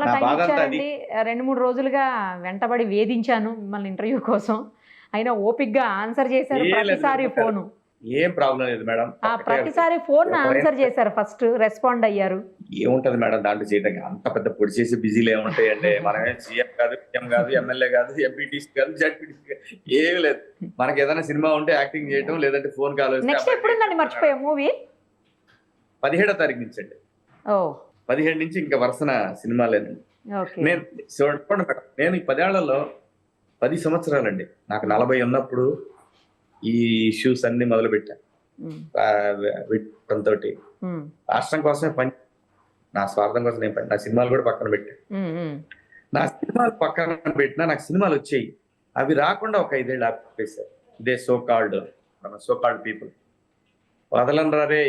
చాలా నా టైం బాధ అంతా అది. ఇచ్చారండి. 2, 3 రోజులుగా వెంటబడి వేధించాను మిమ్మల్ని ఇంటర్వ్యూ కోసం. అయినా ఓపికగా ఆన్సర్ చేశారు ఏం లేదు ప్రతిసారి మేడం గారు. ఫోను. ఏం ప్రాబ్లమ్ లేదు మేడం. ఒకటే ఒకటి. ప్రతిసారి ఫోన్ ఎవరైనా ఆన్సర్ చేశారు ఫస్ట్. రెస్పాండ్ అయ్యారు. ఏముంటది మేడం దాంట్లో చేయడానికి? అంత పెద్ద పొడి చేసి బిజీలు ఏముంటాయండి? మనమే సీఎం కాదు, పిఎం కాదు, ఎమ్మెల్యే కాదు, ఎంపీటీసీ కాదు, జడ్పీటీసీ కాదు, ఏమి లేదు. మనకి ఏదైనా సినిమా ఉంటే యాక్టింగ్ చేయటం, లేదంటే ఫోన్ కాల్ వస్తే నెక్స్ట్ ఎప్పుడుందండి మర్చిపోయా మూవీ? 17వ తారీఖు నుంచి అండి. 17 నుంచి ఇంకా వరుసన సినిమాలేనండి. నేను చూడండి మేడం, నేను ఈ 10 ఏళ్లలో 10 సంవత్సరాలండి. నాకు 40 ఉన్నప్పుడు ఈ ఇష్యూస్ అన్ని మొదలు పెట్టాను. తోటి రాష్ట్రం కోసమే పని, నా స్వార్థం కోసం నేను పని. నా సినిమాలు కూడా పక్కన పెట్టాను. నా సినిమాలు పక్కన పెట్టినా నాకు సినిమాలు వచ్చాయి. అవి రాకుండా ఒక 5 ఏళ్ళు ఆపేశారు. ఇదే సో కాల్డ్ పీపుల్. వదలనరా రే,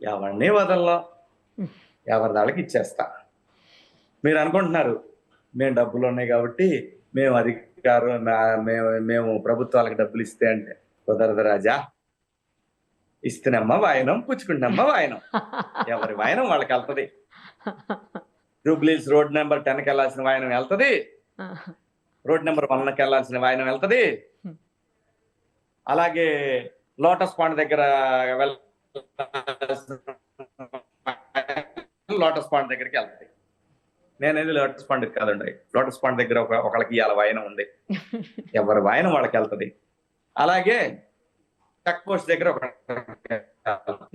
ఎవరిని వదలలా, ఎవరి దాళ్ళకి ఇచ్చేస్తా. మీరు అనుకుంటున్నారు మేము డబ్బులు ఉన్నాయి కాబట్టి మేము అధికారం, మేము ప్రభుత్వాలకు డబ్బులు ఇస్తే అంటే కుదరదు రాజా. ఇస్తేనమ్మా వాయనం, పుచ్చుకుంటున్నమ్మా వాయనం. ఎవరి వాయనం వాళ్ళకి వెళ్తది. జూబ్లీస్ రోడ్ నెంబర్ 10కి వెళ్ళాల్సిన వాయనం వెళ్తది, రోడ్ నెంబర్ 1కి వెళ్ళాల్సిన వాయనం వెళ్తది. అలాగే లోటస్ పాండ్ దగ్గర లోటస్ పాండ్ దగ్గరికి వెళ్తది. నేనేది లోటస్ పాండ్ కాదండి, లోటస్ పాండ్ దగ్గర ఒకళ్ళకి ఇవాళ వాయనం ఉంది. ఎవరి వాయనం వాళ్ళకి వెళ్తది. అలాగే చెక్ పోస్ట్ దగ్గర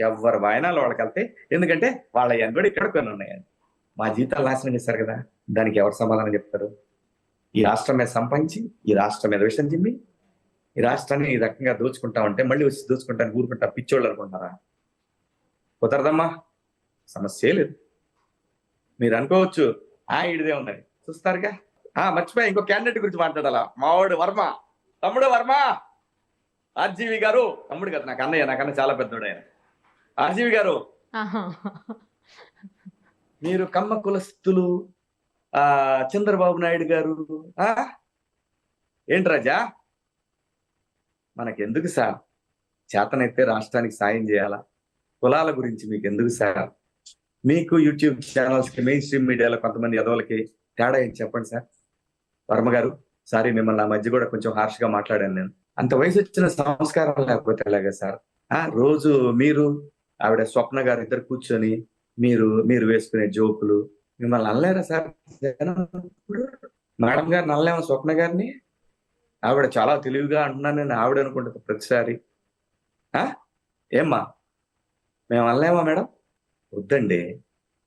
ఎవరి వాయనాలు వాళ్ళకి వెళ్తాయి. ఎందుకంటే వాళ్ళ కూడా ఇక్కడ కొన్ని ఉన్నాయండి. మా జీతాలు నాశనం చేశారు కదా, దానికి ఎవరు సమాధానం చెప్తారు? ఈ రాష్ట్రం మీద సంపాదించి, ఈ రాష్ట్రం మీద విషయం చిమ్మి, ఈ రాష్ట్రాన్ని ఈ రకంగా దోచుకుంటా ఉంటే మళ్ళీ వచ్చి దోచుకుంటాను ఊరుకుంటా పిచ్చోళ్ళు అనుకుంటారా? కుదరదమ్మా, సమస్య లేదు. మీరు అనుకోవచ్చు ఇడిదే ఉన్నది, చూస్తారుగా. మర్చిపోయా, ఇంకో క్యాండిడేట్ గురించి మాట్లాడాలా. మావాడు వర్మ, తమ్ముడు వర్మ, ఆర్జీవి గారు. తమ్ముడు కదా, నాకు అన్నయ్య, నాకన్నా చాలా పెద్దోడు ఆయన. ఆర్జీవి గారు, మీరు కమ్మ కులస్తులు, చంద్రబాబు నాయుడు గారు ఏంటి రాజా, మనకెందుకు సార్? చేతనైతే రాష్ట్రానికి సాయం చేయాలా? కులాల గురించి మీకు ఎందుకు సార్? మీకు యూట్యూబ్ ఛానల్స్ కి, మెయిన్ స్ట్రీమ్ మీడియాలో కొంతమంది ఎదవలకి తేడా ఏంటి చెప్పండి సార్. వర్మ గారు, సారీ మిమ్మల్ని ఆ మధ్య కూడా కొంచెం హార్ష్ గా మాట్లాడాను నేను. అంత వయసు వచ్చిన సంస్కారం లేకపోతే ఎలాగా సార్? రోజు మీరు ఆవిడ స్వప్న గారు ఇద్దరు కూర్చొని మీరు వేసుకునే జోకులు మిమ్మల్ని అనలేరా సార్? మేడం గారు నల్లేమో స్వప్న గారిని, ఆవిడ చాలా తెలివిగా అంటున్నాను నేను ఆవిడ అనుకుంటుంది ప్రతిసారి. ఏమ్మా మేము అనలేమా మేడం? వద్దండి,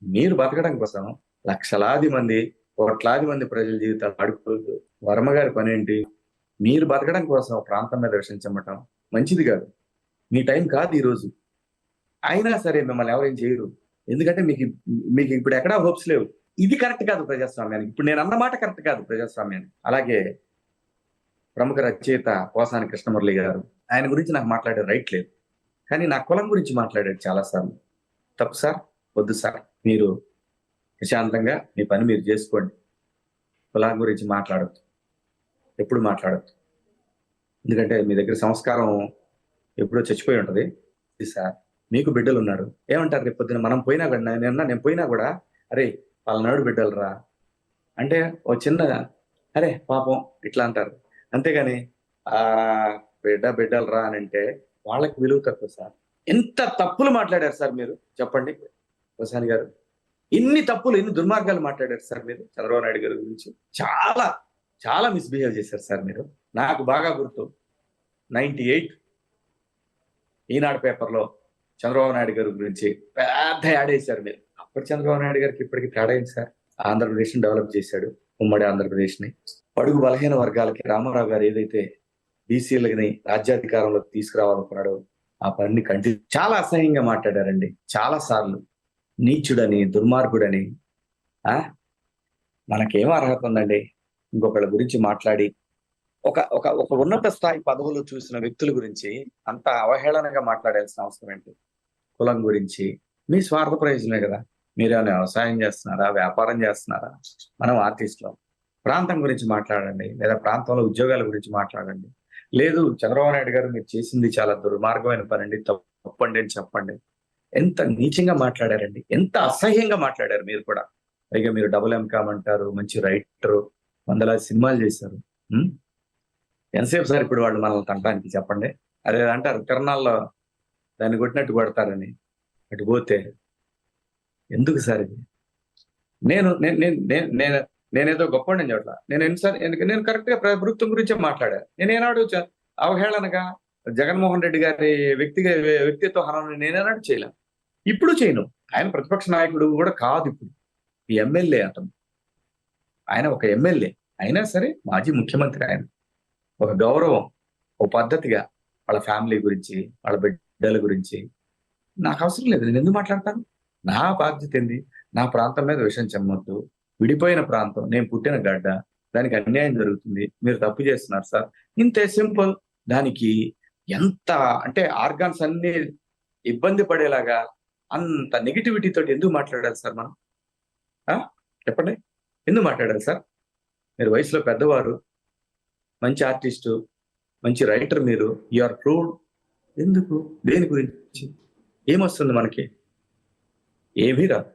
మీరు బతకడం కోసం లక్షలాది మంది, కోట్లాది మంది ప్రజల జీవితాలు అడుగుతుంది. వర్మ గారి పని ఏంటి? మీరు బతకడం కోసం ప్రాంతం మీద విషయం చెమ్మటం మంచిది కాదు. మీ టైం కాదు ఈరోజు. అయినా సరే మిమ్మల్ని ఎవరేం చేయరు, ఎందుకంటే మీకు ఇప్పుడు ఎక్కడా హోప్స్ లేవు. ఇది కరెక్ట్ కాదు ప్రజాస్వామ్యానికి. ఇప్పుడు నేను అన్నమాట కరెక్ట్ కాదు ప్రజాస్వామ్యానికి. అలాగే ప్రముఖ రచయిత పోసాని కృష్ణమురళి గారు, ఆయన గురించి నాకు మాట్లాడే రైట్ లేదు, కానీ నా కులం గురించి మాట్లాడాడు చాలాసార్లు. తప్పు సార్, వద్దు సార్. మీరు ప్రశాంతంగా మీ పని మీరు చేసుకోండి. కులం గురించి మాట్లాడద్దు, ఎప్పుడు మాట్లాడద్దు. ఎందుకంటే మీ దగ్గర సంస్కారం ఎప్పుడో చచ్చిపోయి ఉంటది. సార్, మీకు బిడ్డలు ఉన్నారు, ఏమంటారు రేపు పొద్దున మనం పోయినా కూడా, నేను పోయినా కూడా అరే వాళ్ళ బిడ్డలు రా అంటే ఓ చిన్న అరే పాపం ఇట్లా అంటారు. అంతేగాని బిడ్డలు రా అని అంటే వాళ్ళకి విలువ తక్కువ సార్. ఎంత తప్పులు మాట్లాడారు సార్ మీరు చెప్పండి పోసాని గారు. ఇన్ని తప్పులు, ఇన్ని దుర్మార్గాలు మాట్లాడారు సార్ మీరు చంద్రబాబు నాయుడు గారి గురించి. చాలా చాలా మిస్బిహేవ్ చేశారు సార్ మీరు. నాకు బాగా గుర్తు 98 ఈనాడు పేపర్లో చంద్రబాబు నాయుడు గారి గురించి పెద్ద యాడ్ వేశారు మీరు. అప్పటి చంద్రబాబు నాయుడు గారికి ఇప్పటికి తేడా ఏంటి సార్? ఆంధ్రప్రదేశ్ ని డెవలప్ చేశాడు, ఉమ్మడి ఆంధ్రప్రదేశ్ ని. బడుగు బలహీన వర్గాలకి రామారావు గారు ఏదైతే బీసీలని రాజ్యాధికారంలోకి తీసుకురావాలనుకున్నాడో ఆ పనిని చాలా అసహ్యంగా మాట్లాడారండి చాలా సార్లు. నీచుడని, దుర్మార్గుడని. మనకేం అర్హత ఉందండి ఇంకొకళ్ళ గురించి మాట్లాడి? ఒక ఉన్నత స్థాయి పదవులు చూసిన వ్యక్తుల గురించి అంత అవహేళనగా మాట్లాడాల్సిన అవసరం ఏంటి? కులం గురించి మీ స్వార్థ ప్రయోజనమే కదా. మీరేమైనా వ్యవసాయం చేస్తున్నారా, వ్యాపారం చేస్తున్నారా? మనం ఆర్టిస్టులు. ప్రాంతం గురించి మాట్లాడండి, లేదా ప్రాంతంలో ఉద్యోగాల గురించి మాట్లాడండి. లేదు చంద్రబాబు నాయుడు గారు మీరు చేసింది చాలా దుర్మార్గమైన పని అండి, తప్పండి అని చెప్పండి. ఎంత నీచంగా మాట్లాడారండి, ఎంత అసహ్యంగా మాట్లాడారు మీరు కూడా. పైగా మీరు డబుల్ ఎంకామ్ అంటారు, మంచి రైటరు, వందలాది సినిమాలు చేశారు. ఉం? ఎంతసేపు సార్ ఇప్పుడు వాళ్ళు మనల్ని తంటానికి చెప్పండి? అదే అంటారు తిరణాల్లో దాన్ని కొట్టినట్టు కొడతారని. అటు పోతే ఎందుకు సార్ ఇది? నేను నేను నేను నేను నేను నేనేదో గొప్ప నేను చోట్ల నేను ఎన్నిసార్లు నేను కరెక్ట్ గా ప్రభుత్వం గురించే మాట్లాడా. నేనేనాడు అవహేళనగా జగన్మోహన్ రెడ్డి గారి వ్యక్తిత్వ హననం నేనేనాడు చేయలే, ఇప్పుడు చేయను. ఆయన ప్రతిపక్ష నాయకుడు కూడా కాదు, ఇప్పుడు ఎమ్మెల్యే అతను. ఆయన ఒక ఎమ్మెల్యే అయినా సరే మాజీ ముఖ్యమంత్రి. ఆయన ఒక గౌరవం, ఒక పద్ధతిగా వాళ్ళ ఫ్యామిలీ గురించి, వాళ్ళ బిడ్డల గురించి నాకు అవసరం లేదు. నేను ఎందుకు మాట్లాడతాను? నా బాధ్యత ఏంది? నా ప్రాంతం మీద విషయం చెమ్మొద్దు. విడిపోయిన ప్రాంతం, నేను పుట్టిన గడ్డ, దానికి అన్యాయం జరుగుతుంది, మీరు తప్పు చేస్తున్నారు సార్, ఇంతే సింపుల్. దానికి ఎంత అంటే ఆర్గాన్స్ అన్ని ఇబ్బంది పడేలాగా అంత నెగిటివిటీ తోటి ఎందుకు మాట్లాడాలి సార్ మనం? చెప్పండి, ఎందుకు మాట్లాడాలి సార్? మీరు వయసులో పెద్దవారు, మంచి ఆర్టిస్టు, మంచి రైటర్, మీరు యు ఆర్ ప్రూవ్డ్. ఎందుకు? దేని గురించి? ఏమొస్తుంది మనకి? ఏమీ రాదు.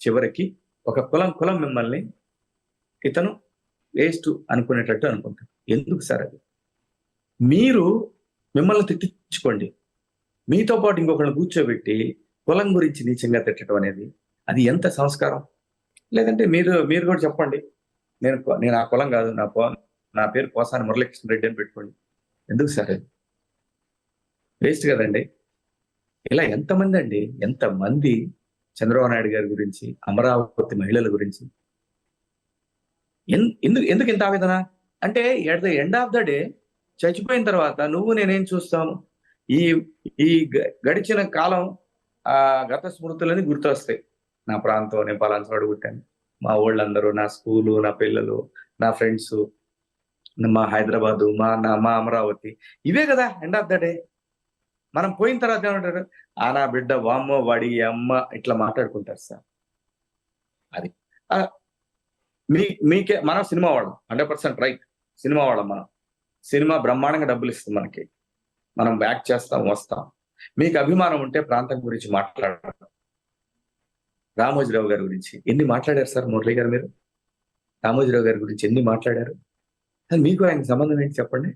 చివరికి ఒక కులం మిమ్మల్ని ఇతను వేస్ట్ అనుకునేటట్టు అనుకుంటారు. ఎందుకు సార్ అది? మీరు మిమ్మల్ని తిట్టించుకోండి, మీతో పాటు ఇంకొకరిని కూర్చోబెట్టి కులం గురించి నీచంగా తిట్టడం అనేది అది ఎంత సంస్కారం? లేదంటే మీరు కూడా చెప్పండి, నేను ఆ కులం కాదు, నా పేరు పోసాని మురళీకృష్ణ రెడ్డి అని పెట్టుకోండి. ఎందుకు సార్ అది? వేస్ట్ కదండి. ఇలా ఎంతమంది చంద్రబాబు నాయుడు గారి గురించి, అమరావతి మహిళల గురించి ఎందుకు ఇంత ఆవేదన? అంటే at the end of the day చచ్చిపోయిన తర్వాత నువ్వు నేనేం చూస్తాము? ఈ గడిచిన కాలం గత స్మృతులని గుర్తొస్తాయి. నా ప్రాంతం, నేను పలానా చోట పుట్టాను, మా వాళ్ళందరూ, నా స్కూలు, నా పిల్లలు, నా ఫ్రెండ్స్, మా హైదరాబాదు, మా అమరావతి, ఇవే కదా ఎండ్ ఆఫ్ ద డే. మనం పోయిన తర్వాత ఏమంటారు? నా బిడ్డ, వామ్మో వాడి అమ్మ, ఇట్లా మాట్లాడుకుంటారు సార్. అది మీకే మనం సినిమా వాళ్ళం, 100% రైట్. సినిమా వాళ్ళం మనం. సినిమా బ్రహ్మాండంగా డబ్బులు ఇస్తుంది మనకి, మనం బ్యాక్ చేస్తాం, వస్తాం. మీకు అభిమానం ఉంటే ప్రాంతం గురించి మాట్లాడారు. రామోజీరావు గారి గురించి ఎన్ని మాట్లాడారు సార్ మురళి గారు? మీరు రామోజీరావు గారి గురించి ఎన్ని మాట్లాడారు? మీకు ఆయనకు సంబంధం ఏంటి చెప్పండి?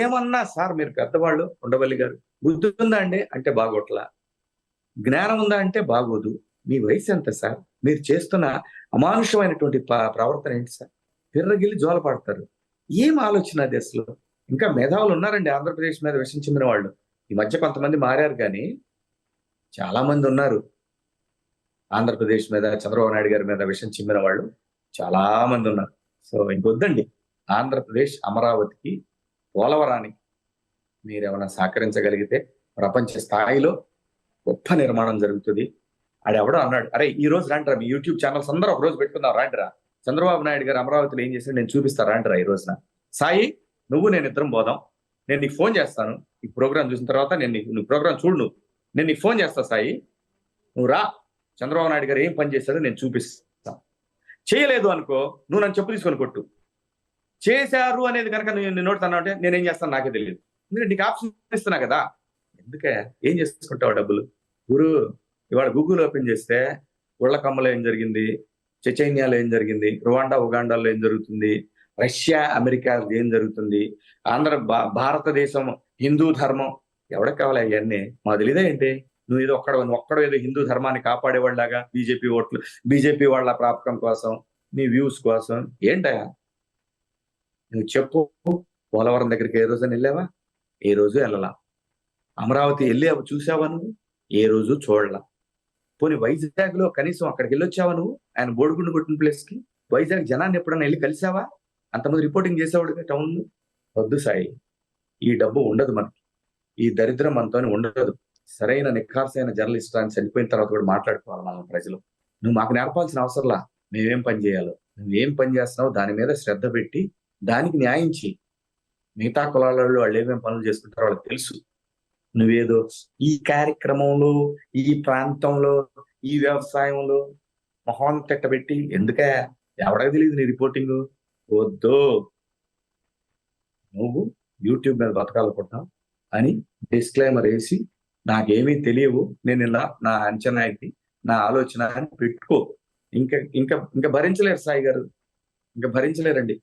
ఏమన్నా సార్, మీరు పెద్దవాళ్ళు, ఉండవల్లి గారు, బుద్ధి ఉందా అండి అంటే బాగోట్లా, జ్ఞానం ఉందా అంటే బాగోదు. మీ వయసు ఎంత సార్? మీరు చేస్తున్న అమానుషమైనటువంటి ప్రవర్తన ఏంటి సార్? పిర్రగిల్లి జోల పడతారు. ఏం ఆలోచన అది అసలు? ఇంకా మేధావులు ఉన్నారండి ఆంధ్రప్రదేశ్ మీద విషం చిమ్మిన వాళ్ళు. ఈ మధ్య కొంతమంది మారారు, కానీ చాలా మంది ఉన్నారు ఆంధ్రప్రదేశ్ మీద, చంద్రబాబు నాయుడు గారి మీద విషం చిమ్మిన వాళ్ళు చాలా మంది ఉన్నారు. సో ఇంకొద్దండి, ఆంధ్రప్రదేశ్ అమరావతికి, పోలవరానికి మీరేమైనా సహకరించగలిగితే ప్రపంచ స్థాయిలో గొప్ప నిర్మాణం జరుగుతుంది. ఆడెవడో అన్నాడు, అరే ఈ రోజు రాండిరా, మీ యూట్యూబ్ ఛానల్స్ అందరూ ఒక రోజు పెట్టుకుందాం, రాండిరా, చంద్రబాబు నాయుడు గారు అమరావతిలో ఏం చేశాడు నేను చూపిస్తా, రాండిరా ఈ రోజున. సాయి, నేను ఇద్దరం పోదాం, నేను నీకు ఫోన్ చేస్తాను, ఈ ప్రోగ్రామ్ చూసిన తర్వాత నువ్వు ప్రోగ్రామ్ చూడు, నేను నీకు ఫోన్ చేస్తా సాయి, నువ్వు రా, చంద్రబాబు నాయుడు గారు ఏం పని చేశాడో నేను చూపిస్తా. చేయలేదు అనుకో, నువ్వు నన్ను చెప్పు తీసుకొని కొట్టు. చేశారు అనేది కనుక నేను నోడుతున్నా అంటే నేనేం చేస్తాను నాకే తెలియదు. ఎందుకంటే నీకు ఆప్షన్ ఇస్తున్నా కదా. ఎందుకే ఏం చేసుకుంటావు డబ్బులు? ఇవాళ గూగుల్ ఓపెన్ చేస్తే ఉళ్ళకమ్మలో ఏం జరిగింది, చెచైన్యాలో ఏం జరిగింది, రువాండా ఉగాండాలో ఏం జరుగుతుంది, రష్యా అమెరికా ఏం జరుగుతుంది, భారతదేశం, హిందూ ధర్మం, ఎవరికి కావాలి అవన్నీ? మాకు తెలియదా ఏంటి? నువ్వు ఒక్కడో ఏదో హిందూ ధర్మాన్ని కాపాడేవాళ్ళగా బీజేపీ వాళ్ళ ప్రాపకం కోసం, నీ వ్యూస్ కోసం ఏంటయా? నువ్వు చెప్పు. పోలవరం దగ్గరికి ఏ రోజు వెళ్ళావా? ఏ రోజు వెళ్ళలా. అమరావతి వెళ్ళి చూసావా నువ్వు? ఏ రోజు చూడలా. పోనీ వైజాగ్ లో కనీసం అక్కడికి వెళ్ళొచ్చావా నువ్వు? ఆయన బోడిగుండు కొట్టిన ప్లేస్ కి వైజాగ్ జనాన్ని ఎప్పుడన్నా వెళ్ళి కలిసావా? అంతమంది రిపోర్టింగ్ చేసేవాడు టౌన్. వద్దు సాయి, ఈ డబ్బు ఉండదు మనకి, ఈ దరిద్రం మనతో ఉండదు. సరైన నిఖార్సైన జర్నలిస్ట్ అని చనిపోయిన తర్వాత కూడా మాట్లాడుకోవాలి మనం ప్రజలు. నువ్వు మాకు నేర్పాల్సిన అవసరంలా, మేమేం పని చేయాలో, నువ్వేం పని చేస్తున్నావు దాని మీద శ్రద్ధ పెట్టి దానికి న్యాయం చేయి. మిగతా కులాలలో వాళ్ళు ఏమేమి పనులు చేసుకుంటారో వాళ్ళకి తెలుసు. నువ్వేదో ఈ కార్యక్రమంలో, ఈ ప్రాంతంలో, ఈ వ్యవసాయంలో మొహం తిట్టబెట్టి ఎందుకే? ఎవరికి తెలియదు నీ రిపోర్టింగ్? వద్దు. నువ్వు యూట్యూబ్ మీద బతకాలనుకుంటున్నావు అని డిస్క్లైమర్ వేసి నాకేమీ తెలియవు, నేను ఇలా నా అంచనాకి, నా ఆలోచన అని పెట్టుకో. ఇంకా ఇంకా ఇంకా భరించలేరు సాయి గారు, ఇంకా భరించలేరండి,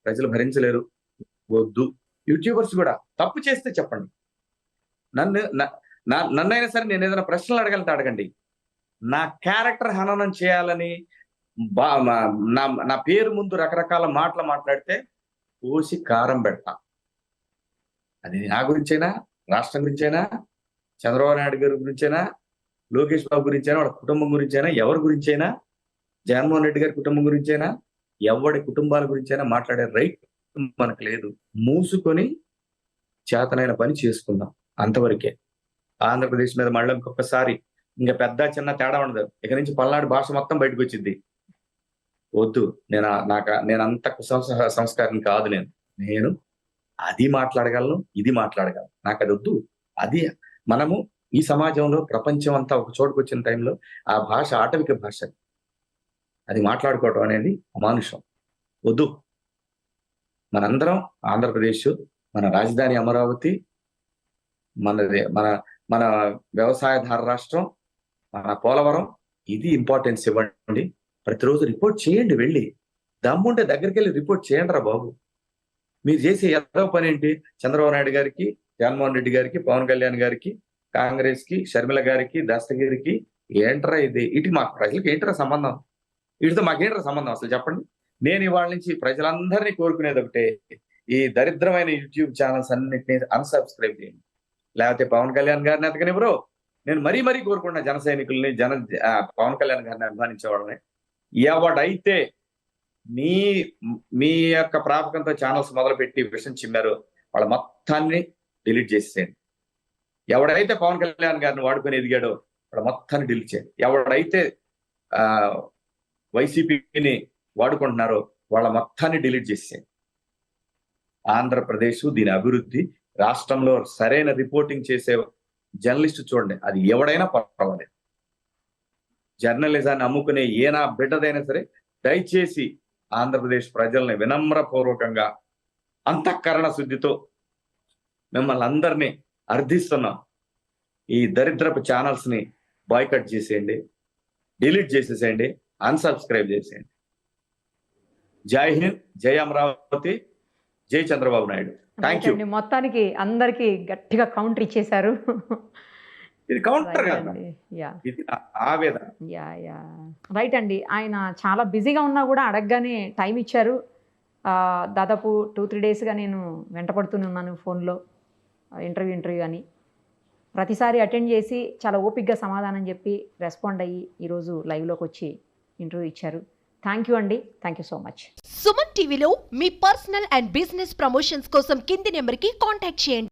ప్రజలు భరించలేరు. వద్దు. యూట్యూబర్స్ కూడా తప్పు చేస్తే చెప్పండి, నన్ను నన్నైనా సరే నేను ఏదైనా ప్రశ్నలు అడగలితే అడగండి. నా క్యారెక్టర్ హననం చేయాలని నా పేరు ముందు రకరకాల మాటలు మాట్లాడితే పోసి కారం పెడతా. అది నా గురించైనా, రాష్ట్రం గురించైనా, చంద్రబాబు నాయుడు గారి గురించైనా, లోకేష్ బాబు గురించైనా, వాళ్ళ కుటుంబం గురించైనా, ఎవరి గురించైనా, జగన్మోహన్ రెడ్డి గారి కుటుంబం గురించైనా, ఎవరి కుటుంబాల గురించైనా మాట్లాడే రైట్ మనకు లేదు. మూసుకొని చేతనైన పని చేసుకుందాం, అంతవరకే. ఆంధ్రప్రదేశ్ మీద మళ్ళీ ఇంకొకసారి ఇంకా పెద్ద చిన్న తేడా ఉండదు. ఇక నుంచి పల్నాడు భాష మొత్తం బయటకు వచ్చింది. వద్దు. నేను అంత సంస్కారం కాదు. నేను అది మాట్లాడగలను, ఇది మాట్లాడగలను. నాకు అది వద్దు. అది మనము ఈ సమాజంలో ప్రపంచం అంతా ఒక చోటుకు వచ్చిన టైంలో ఆ భాష ఆటవిక భాష, అది మాట్లాడుకోవడం అనేది అమానుషం. వద్దు. మనందరం ఆంధ్రప్రదేశ్, మన రాజధాని అమరావతి, మన మన వ్యవసాయధార రాష్ట్రం, మన పోలవరం, ఇది ఇంపార్టెన్స్ ఇవ్వండి. ప్రతిరోజు రిపోర్ట్ చేయండి. వెళ్ళి దమ్ముంటే దగ్గరికి వెళ్ళి రిపోర్ట్ చేయండి రా బాబు. మీరు చేసే ఎదో పని ఏంటి? చంద్రబాబు నాయుడు గారికి, జగన్మోహన్ రెడ్డి గారికి, పవన్ కళ్యాణ్ గారికి, కాంగ్రెస్ కి, షర్మిల గారికి, దస్తగిరికి ఏంట్రా ఇది? ఇటు మాకు ప్రజలకు ఏంట్రా సంబంధం? వీటితో మాకేంట్రా సంబంధం అసలు చెప్పండి. నేను ఇవాళ నుంచి ప్రజలందరినీ కోరుకునేది ఒకటే, ఈ దరిద్రమైన యూట్యూబ్ ఛానల్స్ అన్నింటినీ అన్సబ్స్క్రైబ్ చేయండి. లేకపోతే పవన్ కళ్యాణ్ గారిని ఎతకనివ్వరు. నేను మరీ సైనికుల్ని, జన సైనికుల్ని, పవన్ కళ్యాణ్ గారిని అభిమానించేవాళ్ళని, ఎవడైతే మీ యొక్క ప్రాపకంతో ఛానల్స్ మొదలుపెట్టి విషయం చిమ్మారో వాళ్ళ మొత్తాన్ని డిలీట్ చేసేయండి. ఎవడైతే పవన్ కళ్యాణ్ గారిని వాడుకొని ఎదిగాడో వాళ్ళ మొత్తాన్ని డిలీట్ చేయండి. ఎవడైతే వైసీపీని వాడుకుంటున్నారో వాళ్ళ మొత్తాన్ని డిలీట్ చేసేయండి. ఆంధ్రప్రదేశ్, దీని అభివృద్ధి, రాష్ట్రంలో సరైన రిపోర్టింగ్ చేసే జర్నలిస్ట్ చూడండి, అది ఎవడైనా పర్వాలేదు. జర్నలిజాన్ని అమ్ముకునే ఏనా బిడ్డదైనా సరే దయచేసి ఆంధ్రప్రదేశ్ ప్రజల్ని వినమ్రపూర్వకంగా అంతఃకరణ శుద్ధితో మిమ్మల్ని అందరినీ అర్థిస్తున్నాం. ఈ దరిద్రపు ఛానల్స్ ని బాయ్కట్ చేసేయండి, డిలీట్ చేసేసేయండి, అన్సబ్స్క్రైబ్ చేసేయండి. జై హింద్, జై అమరావతి, జై చంద్రబాబు నాయుడు. Thank you. మొత్తానికి అందరికి గట్టిగా కౌంటర్ ఇచ్చేశారు. ఇది కౌంటర్ కదా, ఇది ఆవేదన. రైట్ అండి. ఆయన చాలా బిజీగా ఉన్నా కూడా అడగగానే టైం ఇచ్చారు. దాదాపు 2-3 డేస్గా నేను వెంటపడుతూనే ఉన్నాను ఫోన్లో, ఇంటర్వ్యూ అని. ప్రతిసారి అటెండ్ చేసి చాలా ఓపిక్గా సమాధానం చెప్పి రెస్పాండ్ అయ్యి ఈరోజు లైవ్లోకి వచ్చి ఇంటర్వ్యూ ఇచ్చారు. థ్యాంక్ యూ అండి. Thank you so much. Suman టీవీలో మీ పర్సనల్ అండ్ బిజినెస్ ప్రమోషన్స్ కోసం కింది నెంబర్కి కాంటాక్ట్ చేయండి.